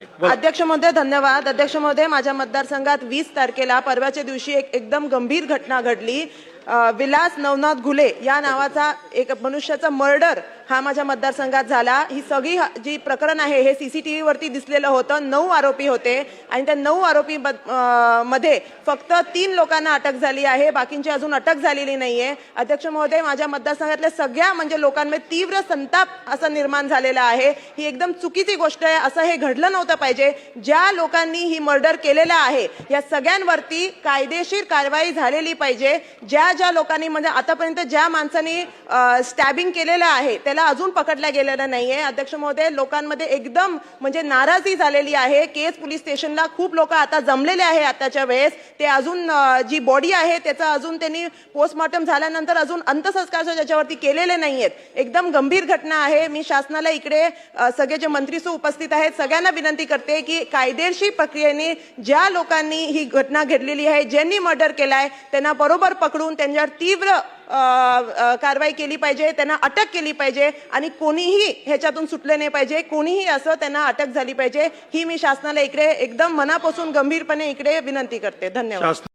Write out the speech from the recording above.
अध्यक्ष महोदय धन्यवाद। अध्यक्ष महोदय, माझ्या मतदारसंघात 20 तारखेला परवाच्या दिवशी एकदम गंभीर घटना घडली। विलास नवनाथ घुले या नावाचा एक मनुष्याचा मर्डर हा माझ्या मतदारसंघात झाला। ही सगळी जी प्रकरण आहे हे सीसीटीव्ही वरती दिसलेलं होतं। 9 आरोपी होते आणि त्या 9 आरोपी मध्ये फक्त 3 लोकांना अटक झाली आहे, बाकींची अजून अटक झालेली नाहीये। अध्यक्ष महोदय, माझ्या मतदारसंघातल्या सगळ्या म्हणजे लोकांमध्ये तीव्र संताप असा निर्माण झालेला आहे। ही एकदम चुकीची गोष्ट आहे, असं हे घडलं नव्हतं पाहिजे। ज्या लोकांनी ही मर्डर केलेला आहे या सगळ्यांवरती कायदेशीर कारवाई झालेली पाहिजे। ज्या लोकांनी म्हणजे आतापर्यंत ज्या माणसांनी स्टॅबिंग केलेलं आहे त्याला अजून पकडल्या गेलेलं नाहीये। अध्यक्ष महोदय, लोकांमध्ये एकदम म्हणजे नाराजी झालेली आहे। केस पोलीस स्टेशनला खूप लोक आता जमलेले आहे। आताच्या वेळेस ते अजून जी बॉडी आहे त्याचा अजून त्यांनी पोस्टमॉर्टम झाल्यानंतर अजून अंत्यसंस्कार त्याच्यावरती केलेले नाहीयेत। एकदम गंभीर घटना आहे। मी शासनाला इकडे सगळे जे मंत्री उपस्थित आहेत सगळ्यांना विनंती करते की कायदेशीर प्रक्रियेने ज्या लोकांनी ही घटना घडलेली आहे, ज्यांनी मर्डर केलाय त्यांना बरोबर पकडून त्यांच्यावर तीव्र कारवाई केली पाहिजे, त्यांना अटक केली पाहिजे आणि कोणीही ह्याच्यातून सुटले नाही पाहिजे। कोणीही असं त्यांना अटक झाली पाहिजे ही मी शासनाला इकडे एकदम मनापासून गंभीरपणे इकडे विनंती करते। धन्यवाद।